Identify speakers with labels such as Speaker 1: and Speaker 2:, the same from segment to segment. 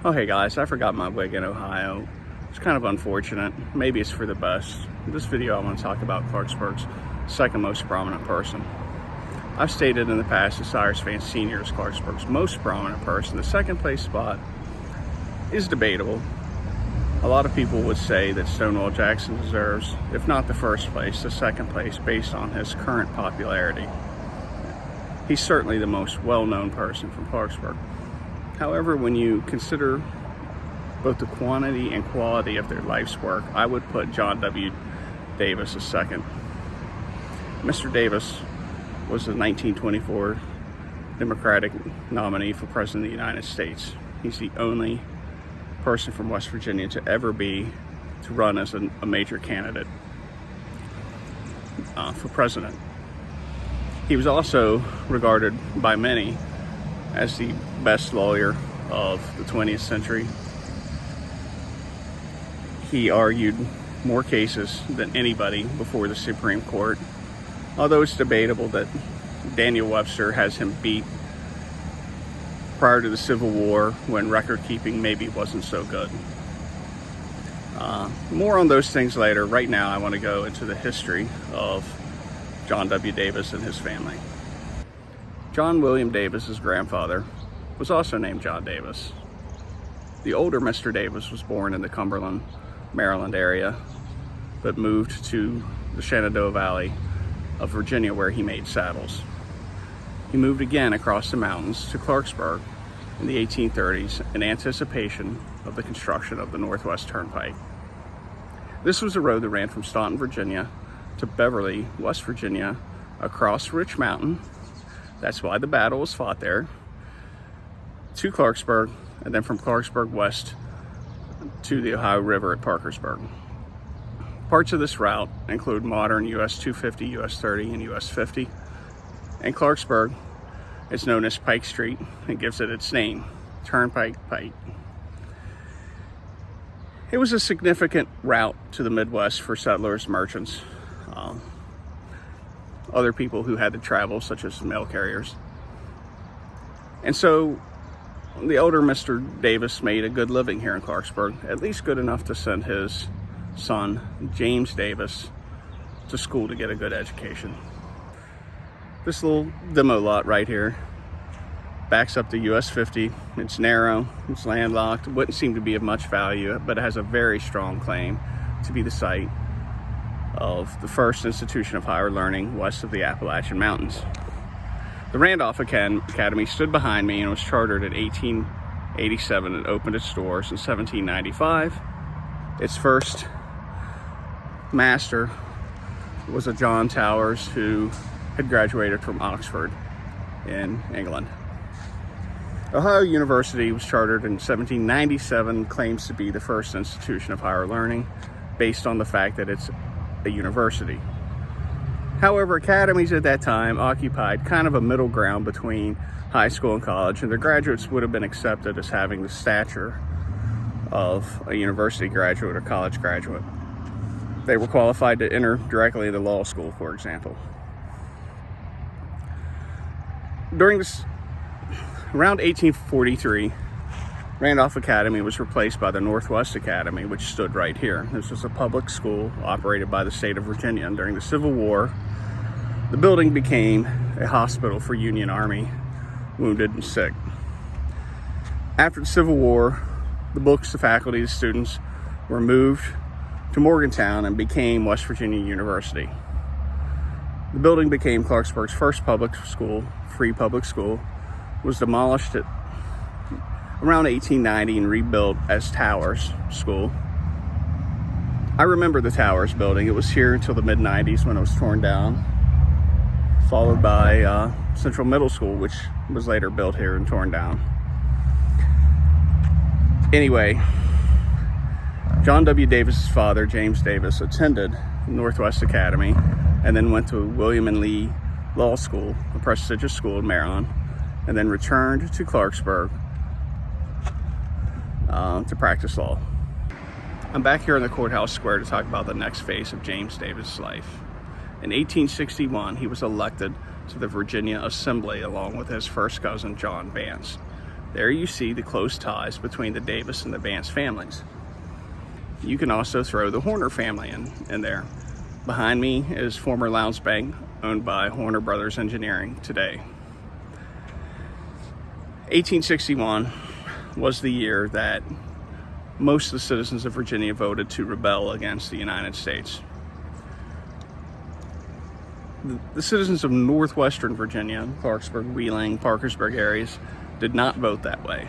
Speaker 1: Oh hey guys, I forgot my wig in Ohio. It's kind of unfortunate. Maybe it's for the best. In this video I want to talk about Clarksburg's second most prominent person. I've stated in the past that Cyrus Vance Sr. is Clarksburg's most prominent person. The second place spot is debatable. A lot of people would say that Stonewall Jackson deserves, if not the first place, the second place based on his current popularity. He's certainly the most well-known person from Clarksburg. However, when you consider both the quantity and quality of their life's work, I would put John W. Davis as second. Mr. Davis was the 1924 Democratic nominee for President of the United States. He's the only person from West Virginia to ever to run as a major candidate for president. He was also regarded by many as the best lawyer of the 20th century. He argued more cases than anybody before the Supreme Court, although it's debatable that Daniel Webster has him beat prior to the Civil War when record keeping maybe wasn't so good. More on those things later. Right now I want to go into the history of John W. Davis and his family. John William Davis's grandfather was also named John Davis. The older Mr. Davis was born in the Cumberland, Maryland area, but moved to the Shenandoah Valley of Virginia where he made saddles. He moved again across the mountains to Clarksburg in the 1830s in anticipation of the construction of the Northwest Turnpike. This was a road that ran from Staunton, Virginia to Beverly, West Virginia, across Rich Mountain. That's why the battle was fought there, to Clarksburg, and then from Clarksburg west to the Ohio River at Parkersburg. Parts of this route include modern US 250, US 30, and US 50. And Clarksburg is known as Pike Street and gives it its name, Turnpike Pike. It was a significant route to the Midwest for settlers, merchants, other people who had to travel, such as mail carriers. And so the older Mr. Davis made a good living here in Clarksburg, at least good enough to send his son, James Davis, to school to get a good education. This little demo lot right here backs up to US 50. It's narrow, it's landlocked, wouldn't seem to be of much value, but it has a very strong claim to be the site of the first institution of higher learning west of the Appalachian Mountains. The Randolph Academy stood behind me and was chartered in 1887 and opened its doors in 1795. Its first master was a John Towers who had graduated from Oxford in England. Ohio University was chartered in 1797, claims to be the first institution of higher learning based on the fact that it's a university. However, academies at that time occupied kind of a middle ground between high school and college, and their graduates would have been accepted as having the stature of a university graduate or college graduate. They were qualified to enter directly into law school, for example. Around 1843, Randolph Academy was replaced by the Northwest Academy, which stood right here. This was a public school operated by the state of Virginia. And during the Civil War, the building became a hospital for Union Army wounded and sick. After the Civil War, the books, the faculty, the students were moved to Morgantown and became West Virginia University. The building became Clarksburg's first public school, free public school, was demolished at around 1890 and rebuilt as Towers School. I remember the Towers building. It was here until the mid-90s when it was torn down, followed by Central Middle School, which was later built here and torn down. Anyway, John W. Davis's father, James Davis, attended Northwest Academy and then went to William and Lee Law School, a prestigious school in Maryland, and then returned to Clarksburg to practice law. I'm back here in the courthouse square to talk about the next phase of James Davis' life. In 1861, he was elected to the Virginia Assembly along with his first cousin, John Vance. There you see the close ties between the Davis and the Vance families. You can also throw the Horner family in there. Behind me is former Lowndes Bank, owned by Horner Brothers Engineering today. 1861 was the year that most of the citizens of Virginia voted to rebel against the United States. The citizens of northwestern Virginia, Clarksburg, Wheeling, Parkersburg areas, did not vote that way.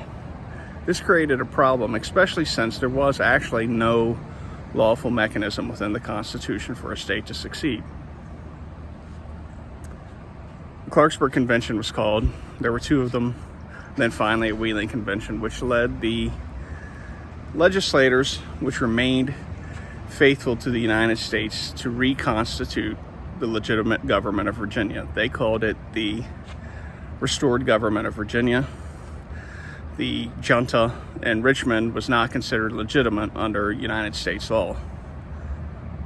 Speaker 1: This created a problem, especially since there was actually no lawful mechanism within the Constitution for a state to succeed. The Clarksburg Convention was called. There were two of them. Then finally a Wheeling Convention, which led the legislators, which remained faithful to the United States, to reconstitute the legitimate government of Virginia. They called it the Restored Government of Virginia. The junta in Richmond was not considered legitimate under United States law.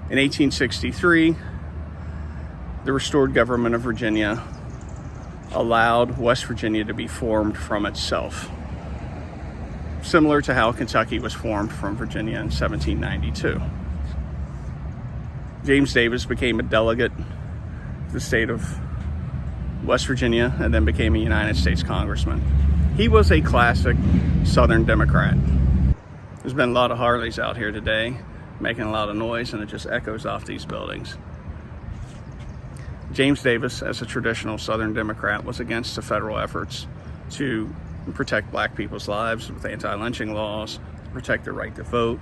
Speaker 1: In 1863, the Restored Government of Virginia allowed West Virginia to be formed from itself, similar to how Kentucky was formed from Virginia in 1792. James Davis became a delegate to the state of West Virginia and then became a United States congressman. He was a classic Southern Democrat. There's been a lot of Harleys out here today, making a lot of noise, and it just echoes off these buildings. James Davis, as a traditional Southern Democrat, was against the federal efforts to protect black people's lives with anti-lynching laws, protect their right to vote.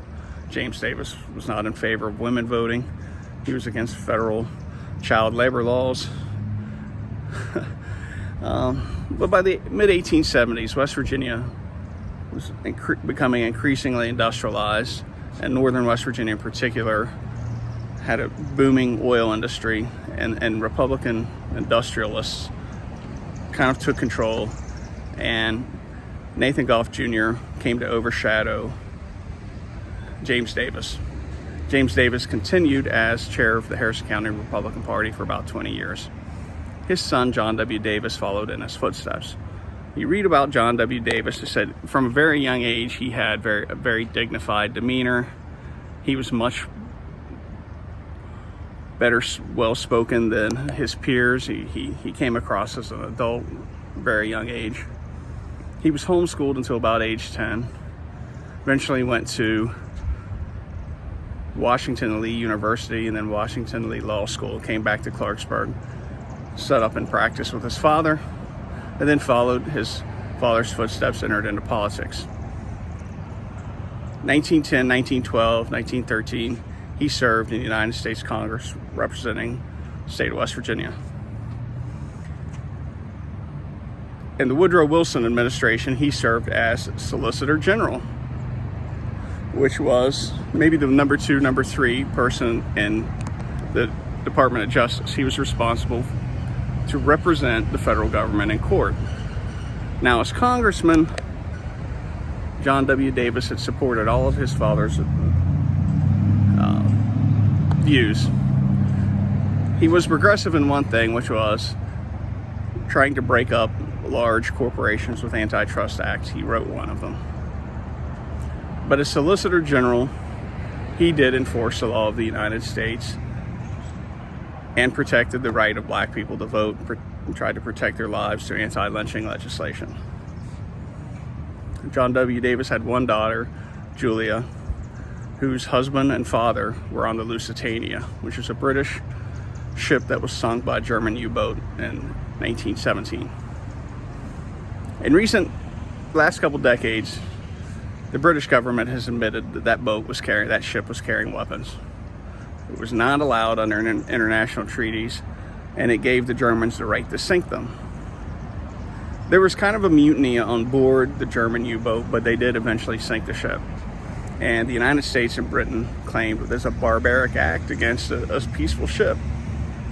Speaker 1: James Davis was not in favor of women voting. He was against federal child labor laws. But by the mid-1870s, West Virginia was becoming increasingly industrialized, and northern West Virginia in particular had a booming oil industry, and Republican industrialists kind of took control, and Nathan Goff Jr. came to overshadow James Davis. James Davis continued as chair of the Harrison County Republican Party for about 20 years. His son, John W. Davis, followed in his footsteps. You read about John W. Davis, it said from a very young age he had a very dignified demeanor. He was much better well-spoken than his peers. He came across as an adult, very young age. He was homeschooled until about age 10. Eventually went to Washington Lee University and then Washington Lee Law School. Came back to Clarksburg, set up and practiced with his father, and then followed his father's footsteps, entered into politics. 1910, 1912, 1913, he served in the United States Congress representing the state of West Virginia. In the Woodrow Wilson administration, he served as Solicitor General, which was maybe the number 2, number 3 person in the Department of Justice. He was responsible to represent the federal government in court. Now, as congressman, John W. Davis had supported all of his father's views. He was progressive in one thing, which was trying to break up large corporations with antitrust acts. He wrote one of them. But as Solicitor General, he did enforce the law of the United States and protected the right of black people to vote, and tried to protect their lives through anti-lynching legislation. John W. Davis had one daughter, Julia, whose husband and father were on the Lusitania, which is a British ship that was sunk by a German U-boat in 1917. In last couple decades, the British government has admitted that that ship was carrying weapons. It was not allowed under international treaties, and it gave the Germans the right to sink them. There was kind of a mutiny on board the German U-boat, but they did eventually sink the ship. And the United States and Britain claimed that there's a barbaric act against a peaceful ship,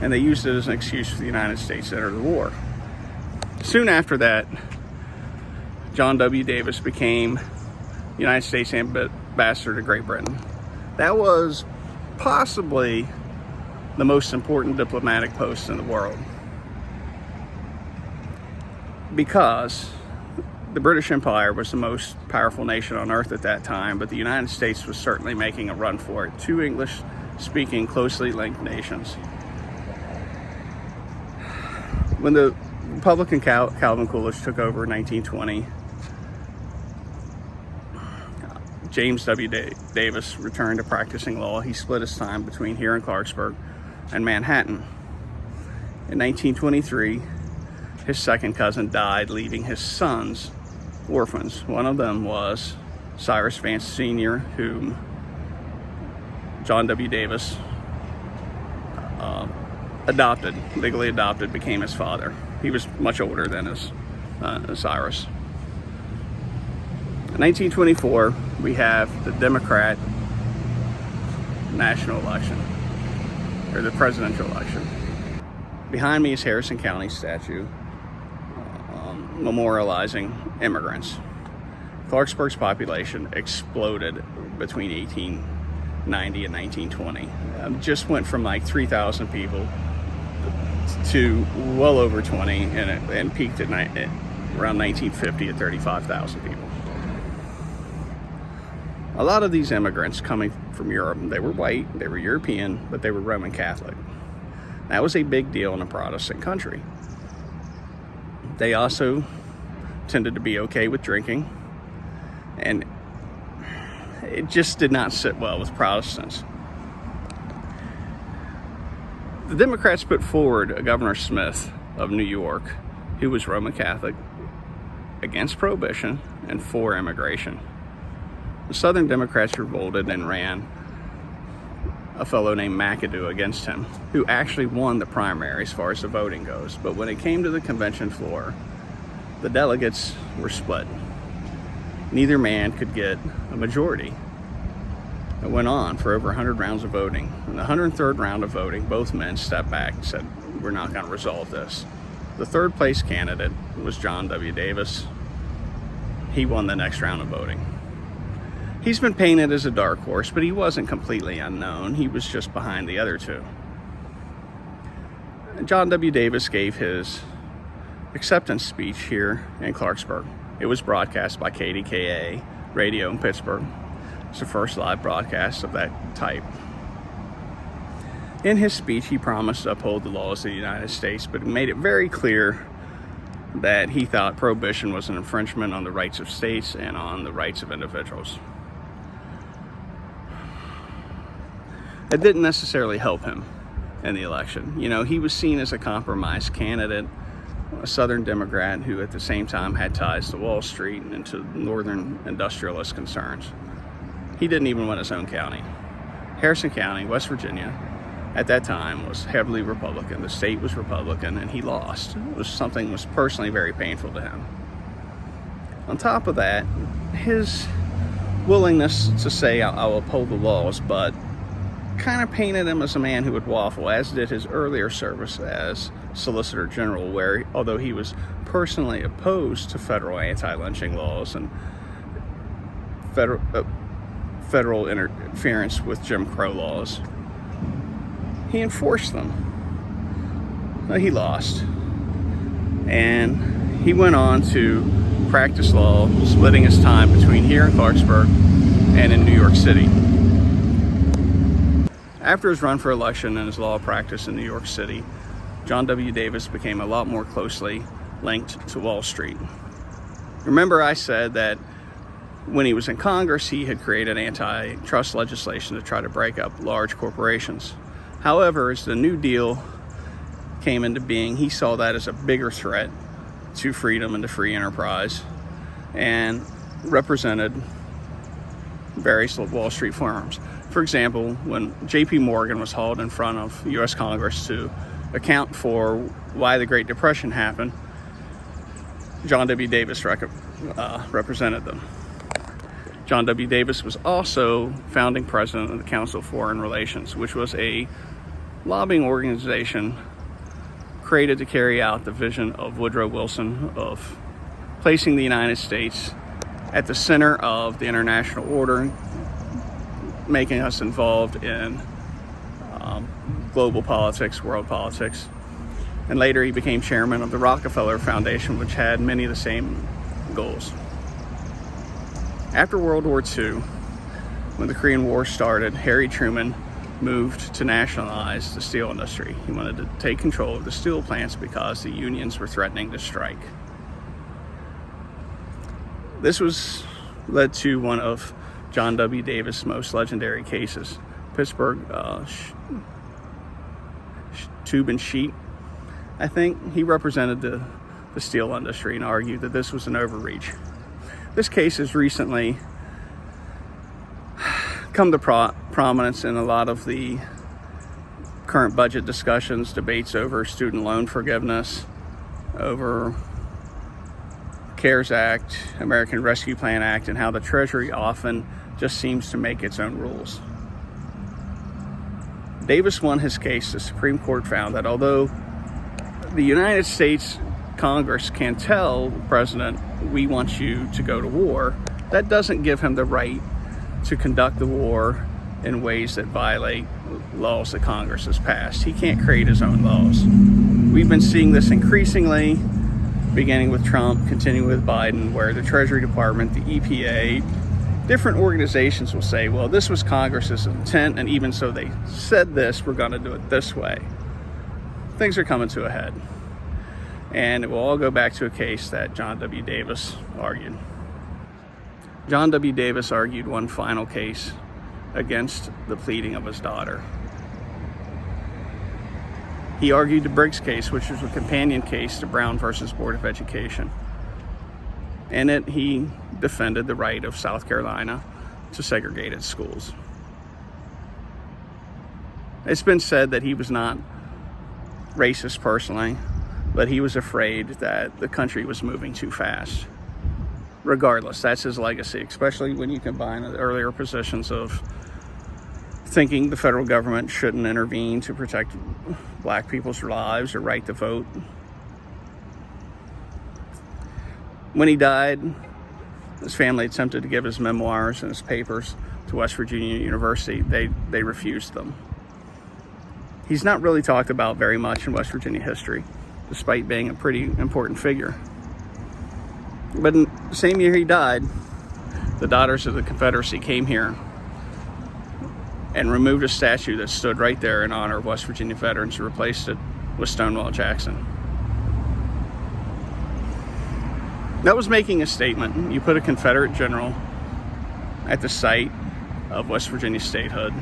Speaker 1: and they used it as an excuse for the United States to enter the war. Soon after that, John W. Davis became United States ambassador to Great Britain. That was possibly the most important diplomatic post in the world, because The British Empire was the most powerful nation on earth at that time, but the United States was certainly making a run for it. Two English-speaking, closely linked nations. When the Republican Calvin Coolidge took over in 1920, James W. Davis returned to practicing law. He split his time between here in Clarksburg and Manhattan. In 1923, his second cousin died, leaving his sons orphans. One of them was Cyrus Vance Sr., whom John W. Davis legally adopted, became his father. He was much older than his Cyrus. In 1924, we have the Democrat national election, or the presidential election. Behind me is Harrison County statue memorializing immigrants. Clarksburg's population exploded between 1890 and 1920. Just went from like 3,000 people to well over 20, and peaked at around 1950 at 35,000 people. A lot of these immigrants coming from Europe, they were white, they were European, but they were Roman Catholic. That was a big deal in a Protestant country. They also tended to be okay with drinking, and it just did not sit well with Protestants. The Democrats put forward Governor Smith of New York, who was Roman Catholic, against prohibition and for immigration. The Southern Democrats revolted and ran a fellow named McAdoo against him, who actually won the primary as far as the voting goes. But when it came to the convention floor, the delegates were split. Neither man could get a majority. It went on for over 100 rounds of voting. In the 103rd round of voting, both men stepped back and said, "We're not going to resolve this." The third place candidate was John W. Davis. He won the next round of voting. He's been painted as a dark horse, but he wasn't completely unknown. He was just behind the other two. John W. Davis gave his acceptance speech here in Clarksburg. It was broadcast by KDKA radio in Pittsburgh. It's the first live broadcast of that type. In his speech, he promised to uphold the laws of the United States, but made it very clear that he thought prohibition was an infringement on the rights of states and on the rights of individuals. It didn't necessarily help him in the election. You know, he was seen as a compromise candidate, a Southern Democrat who at the same time had ties to Wall Street and to Northern industrialist concerns. He didn't even win his own county. Harrison County, West Virginia, at that time was heavily Republican. The state was Republican, and he lost. It was something that was personally very painful to him. On top of that, his willingness to say, "I'll uphold the laws," but kind of painted him as a man who would waffle, as did his earlier service as Solicitor General, where although he was personally opposed to federal anti-lynching laws and federal interference with Jim Crow laws, he enforced them. He lost, and he went on to practice law, splitting his time between here in Clarksburg and in New York City. After his run for election and his law practice in New York City, John W. Davis became a lot more closely linked to Wall Street. Remember, I said that when he was in Congress, he had created antitrust legislation to try to break up large corporations. However, as the New Deal came into being, he saw that as a bigger threat to freedom and to free enterprise, and represented various Wall Street firms. For example, when J.P. Morgan was hauled in front of U.S. Congress to account for why the Great Depression happened, John W. Davis represented them. John W. Davis was also founding president of the Council of Foreign Relations, which was a lobbying organization created to carry out the vision of Woodrow Wilson of placing the United States at the center of the international order, making us involved in global politics, world politics. And later he became chairman of the Rockefeller Foundation, which had many of the same goals. After World War II, when the Korean War started, Harry Truman moved to nationalize the steel industry. He wanted to take control of the steel plants because the unions were threatening to strike. This led to one of John W. Davis' most legendary cases, Pittsburgh Tube and Sheet. I think he represented the steel industry and argued that this was an overreach. This case has recently come to prominence in a lot of the current budget discussions, debates over student loan forgiveness, over CARES Act, American Rescue Plan Act, and how the Treasury often just seems to make its own rules. Davis won his case. The Supreme Court found that although the United States Congress can tell the president, we want you to go to war, that doesn't give him the right to conduct the war in ways that violate laws that Congress has passed. He can't create his own laws. We've been seeing this increasingly, beginning with Trump, continuing with Biden, where the Treasury Department, the EPA, different organizations will say, well, this was Congress's intent, and even so they said this, we're going to do it this way. Things are coming to a head. And it will all go back to a case that John W. Davis argued. John W. Davis argued one final case against the pleading of his daughter. He argued the Briggs case, which was a companion case to Brown versus Board of Education. In it, he defended the right of South Carolina to segregated schools. It's been said that he was not racist personally, but he was afraid that the country was moving too fast. Regardless, that's his legacy, especially when you combine the earlier positions of thinking the federal government shouldn't intervene to protect black people's lives or right to vote. When he died, his family attempted to give his memoirs and his papers to West Virginia University. They refused them. He's not really talked about very much in West Virginia history, despite being a pretty important figure. But in the same year he died, the Daughters of the Confederacy came here and removed a statue that stood right there in honor of West Virginia veterans and replaced it with Stonewall Jackson. That was making a statement. You put a Confederate general at the site of West Virginia statehood,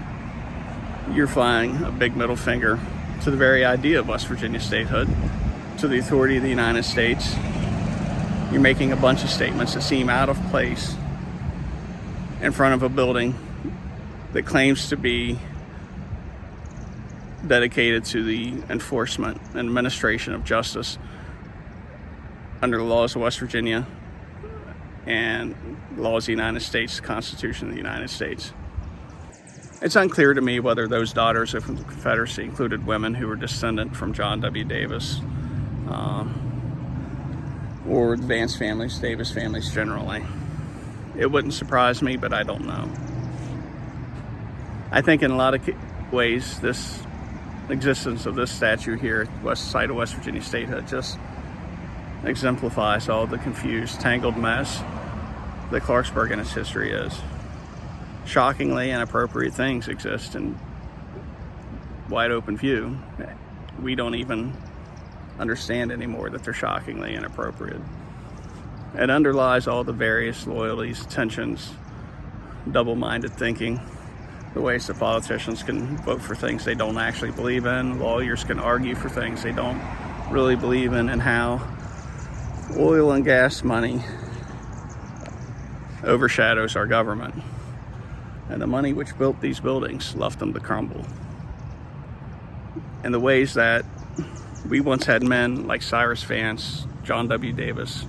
Speaker 1: you're flying a big middle finger to the very idea of West Virginia statehood, to the authority of the United States. You're making a bunch of statements that seem out of place in front of a building that claims to be dedicated to the enforcement and administration of justice under the laws of West Virginia and the laws of the United States, the Constitution of the United States. It's unclear to me whether those daughters of the Confederacy included women who were descendant from John W. Davis or the Vance families, Davis families generally. It wouldn't surprise me, but I don't know. I think in a lot of ways, this existence of this statue here at the site of West Virginia statehood just exemplifies all the confused, tangled mess that Clarksburg and its history is. Shockingly inappropriate things exist in wide open view. We don't even understand anymore that they're shockingly inappropriate. It underlies all the various loyalties, tensions, double-minded thinking, the ways that politicians can vote for things they don't actually believe in, lawyers can argue for things they don't really believe in, and how oil and gas money overshadows our government. And the money which built these buildings left them to crumble. And the ways that we once had men like Cyrus Vance, John W. Davis,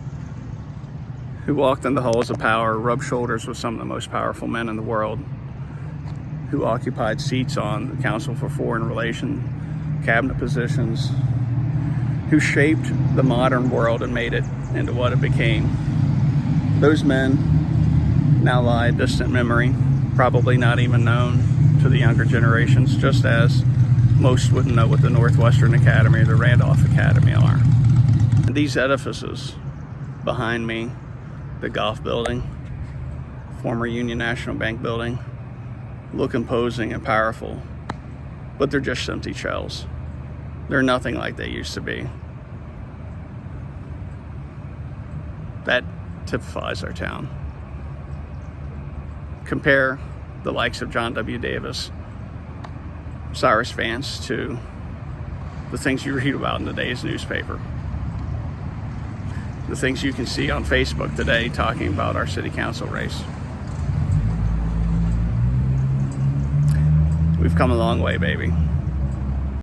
Speaker 1: who walked in the halls of power, rubbed shoulders with some of the most powerful men in the world, who occupied seats on the Council for Foreign Relations, cabinet positions, who shaped the modern world and made it into what it became. Those men now lie in distant memory, probably not even known to the younger generations, just as most wouldn't know what the Northwestern Academy or the Randolph Academy are. And these edifices behind me the golf building, former Union National Bank building, look imposing and powerful, but they're just empty shells. They're nothing like they used to be. That typifies our town. Compare the likes of John W. Davis, Cyrus Vance to the things you read about in today's newspaper. The things you can see on Facebook today talking about our city council race. We've come a long way, baby.